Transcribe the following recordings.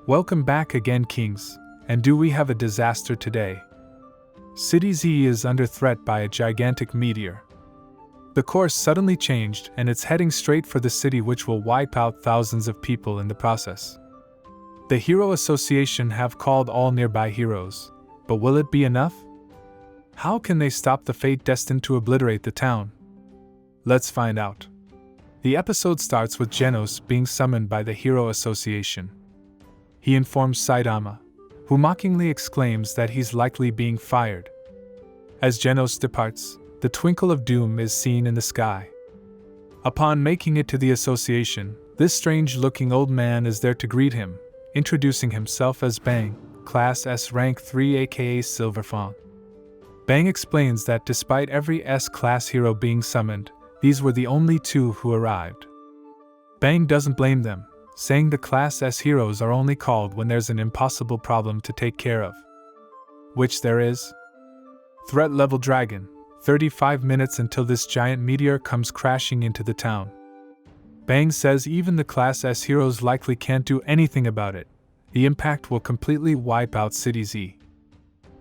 Welcome back again, kings, and do we have a disaster today? City Z is under threat by a gigantic meteor. The course suddenly changed and it's heading straight for the city, which will wipe out thousands of people in the process. The Hero Association have called all nearby heroes, but will it be enough? How can they stop the fate destined to obliterate the town? Let's find out. The episode starts with Genos being summoned by the Hero Association. He informs Saitama, who mockingly exclaims that he's likely being fired. As Genos departs, the twinkle of doom is seen in the sky. Upon making it to the association, this strange-looking old man is there to greet him, introducing himself as Bang, Class S Rank 3 aka Silverfang. Bang explains that despite every S-class hero being summoned, these were the only two who arrived. Bang doesn't blame them, saying the Class S heroes are only called when there's an impossible problem to take care of. Which there is. Threat level Dragon, 35 minutes until this giant meteor comes crashing into the town. Bang says even the Class S heroes likely can't do anything about it. The impact will completely wipe out City Z.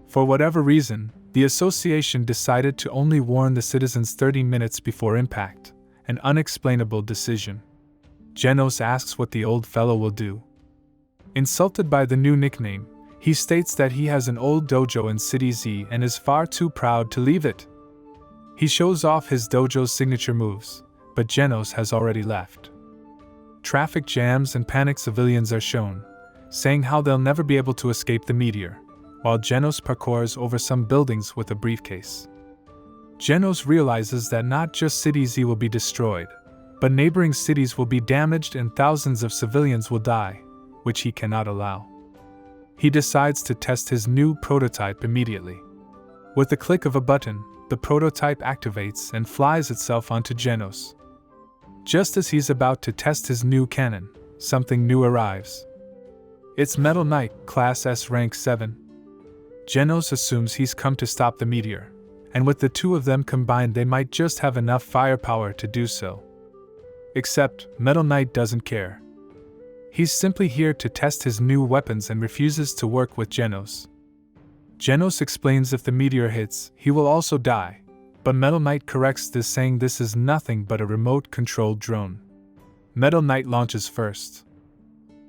For whatever reason, the association decided to only warn the citizens 30 minutes before impact, an unexplainable decision. Genos asks what the old fellow will do. Insulted by the new nickname, he states that he has an old dojo in City Z and is far too proud to leave it. He shows off his dojo's signature moves, but Genos has already left. Traffic jams and panicked civilians are shown, saying how they'll never be able to escape the meteor, while Genos parkours over some buildings with a briefcase. Genos realizes that not just City Z will be destroyed, but neighboring cities will be damaged and thousands of civilians will die, which he cannot allow. He decides to test his new prototype immediately. With the click of a button, the prototype activates and flies itself onto Genos. Just as he's about to test his new cannon, something new arrives. It's Metal Knight, Class S Rank 7. Genos assumes he's come to stop the meteor, and with the two of them combined they might just have enough firepower to do so. Except, Metal Knight doesn't care. He's simply here to test his new weapons and refuses to work with Genos. Genos explains if the meteor hits, he will also die, but Metal Knight corrects this, saying this is nothing but a remote-controlled drone. Metal Knight launches first.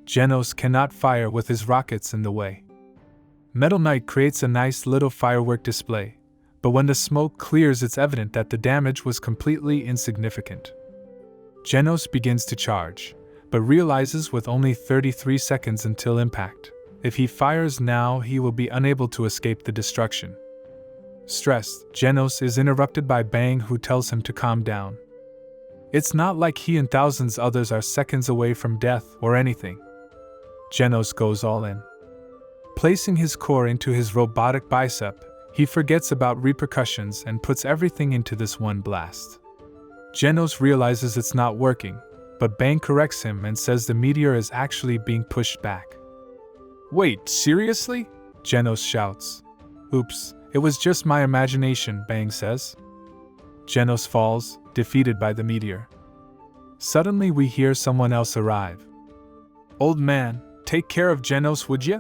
Genos cannot fire with his rockets in the way. Metal Knight creates a nice little firework display, but when the smoke clears it's evident that the damage was completely insignificant. Genos begins to charge, but realizes with only 33 seconds until impact, if he fires now he will be unable to escape the destruction. Stressed, Genos is interrupted by Bang, who tells him to calm down. It's not like he and thousands others are seconds away from death or anything. Genos goes all in. Placing his core into his robotic bicep, he forgets about repercussions and puts everything into this one blast. Genos realizes it's not working, but Bang corrects him and says the meteor is actually being pushed back. Wait, seriously? Genos shouts. Oops, it was just my imagination, Bang says. Genos falls, defeated by the meteor. Suddenly we hear someone else arrive. Old man, take care of Genos, would ya?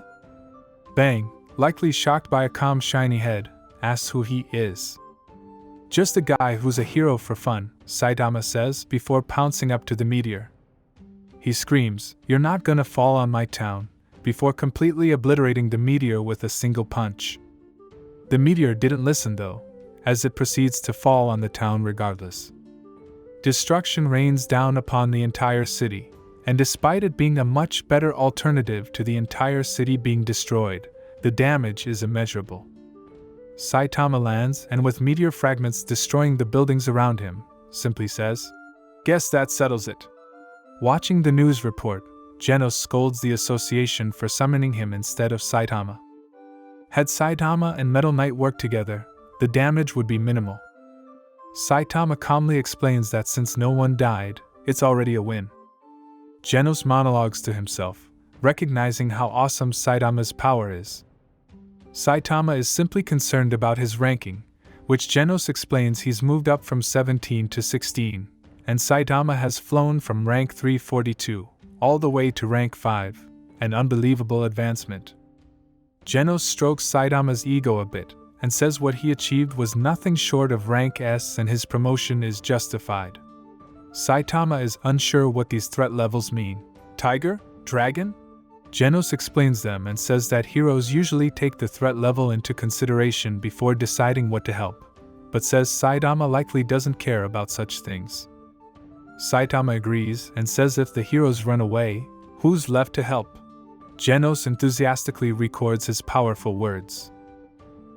Bang, likely shocked by a calm shiny head, asks who he is. Just a guy who's a hero for fun, Saitama says before pouncing up to the meteor. He screams, "You're not gonna fall on my town," before completely obliterating the meteor with a single punch. The meteor didn't listen though, as it proceeds to fall on the town regardless. Destruction rains down upon the entire city, and despite it being a much better alternative to the entire city being destroyed, the damage is immeasurable. Saitama lands and with meteor fragments destroying the buildings around him, simply says, "Guess that settles it." Watching the news report, Genos scolds the association for summoning him instead of Saitama. Had Saitama and Metal Knight worked together, the damage would be minimal. Saitama calmly explains that since no one died, it's already a win. Genos monologues to himself, recognizing how awesome Saitama's power is. Saitama is simply concerned about his ranking, which Genos explains he's moved up from 17 to 16, and Saitama has flown from rank 342 all the way to rank 5, an unbelievable advancement. Genos strokes Saitama's ego a bit, and says what he achieved was nothing short of rank S and his promotion is justified. Saitama is unsure what these threat levels mean. Tiger? Dragon? Genos explains them and says that heroes usually take the threat level into consideration before deciding what to help, but says Saitama likely doesn't care about such things. Saitama agrees and says if the heroes run away, who's left to help? Genos enthusiastically records his powerful words.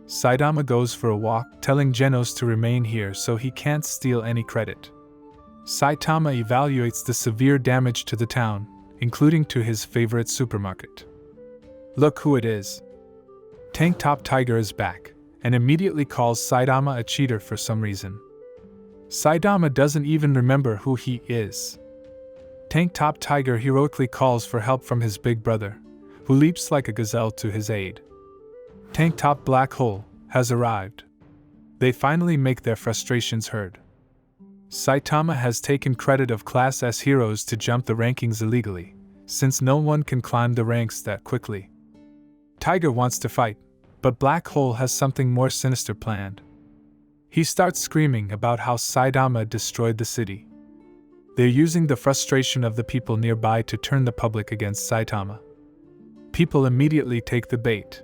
Saitama goes for a walk, telling Genos to remain here so he can't steal any credit. Saitama evaluates the severe damage to the town, including to his favorite supermarket. Look who it is. Tank Top Tiger is back, and immediately calls Saitama a cheater for some reason. Saitama doesn't even remember who he is. Tank Top Tiger heroically calls for help from his big brother, who leaps like a gazelle to his aid. Tank Top Black Hole has arrived. They finally make their frustrations heard. Saitama has taken credit of Class S heroes to jump the rankings illegally, since no one can climb the ranks that quickly. Tiger wants to fight, but Black Hole has something more sinister planned. He starts screaming about how Saitama destroyed the city. They're using the frustration of the people nearby to turn the public against Saitama. People immediately take the bait.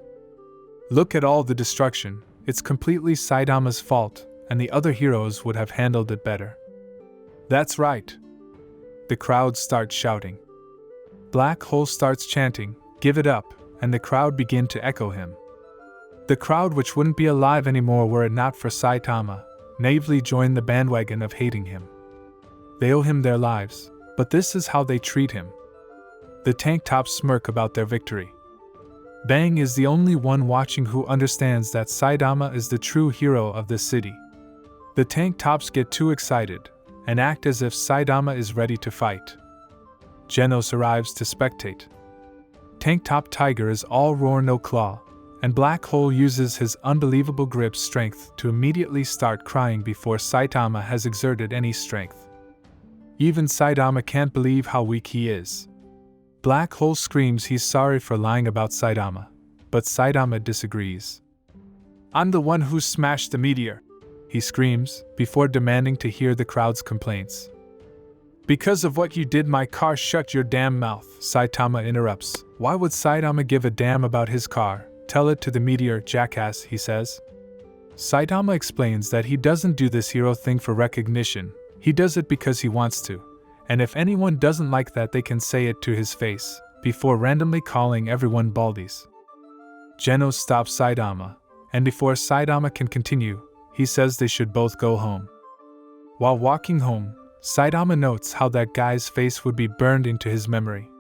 Look at all the destruction, it's completely Saitama's fault, and the other heroes would have handled it better. That's right. The crowd starts shouting. Black Hole starts chanting, "Give it up," and the crowd begin to echo him. The crowd, which wouldn't be alive anymore were it not for Saitama, naively joined the bandwagon of hating him. They owe him their lives, but this is how they treat him. The tank tops smirk about their victory. Bang is the only one watching who understands that Saitama is the true hero of this city. The tank tops get too excited, and act as if Saitama is ready to fight. Genos arrives to spectate. Tank Top Tiger is all roar no claw, and Black Hole uses his unbelievable grip strength to immediately start crying before Saitama has exerted any strength. Even Saitama can't believe how weak he is. Black Hole screams he's sorry for lying about Saitama, but Saitama disagrees. "I'm the one who smashed the meteor," he screams, before demanding to hear the crowd's complaints. "Because of what you did, my car." "Shut your damn mouth," Saitama interrupts. Why would Saitama give a damn about his car? "Tell it to the meteor, jackass," he says. Saitama explains that he doesn't do this hero thing for recognition, he does it because he wants to, and if anyone doesn't like that they can say it to his face, before randomly calling everyone baldies. Genos stops Saitama, and before Saitama can continue, he says they should both go home. While walking home, Saitama notes how that guy's face would be burned into his memory,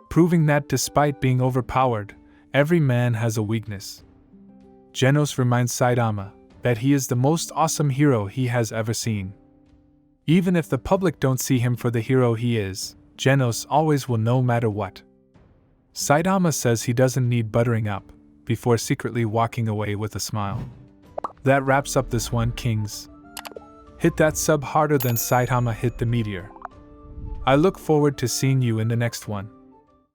proving that despite being overpowered, every man has a weakness. Genos reminds Saitama that he is the most awesome hero he has ever seen. Even if the public don't see him for the hero he is, Genos always will no matter what. Saitama says he doesn't need buttering up, before secretly walking away with a smile. That wraps up this one, Kings. Hit that sub harder than Saitama hit the meteor. I look forward to seeing you in the next one.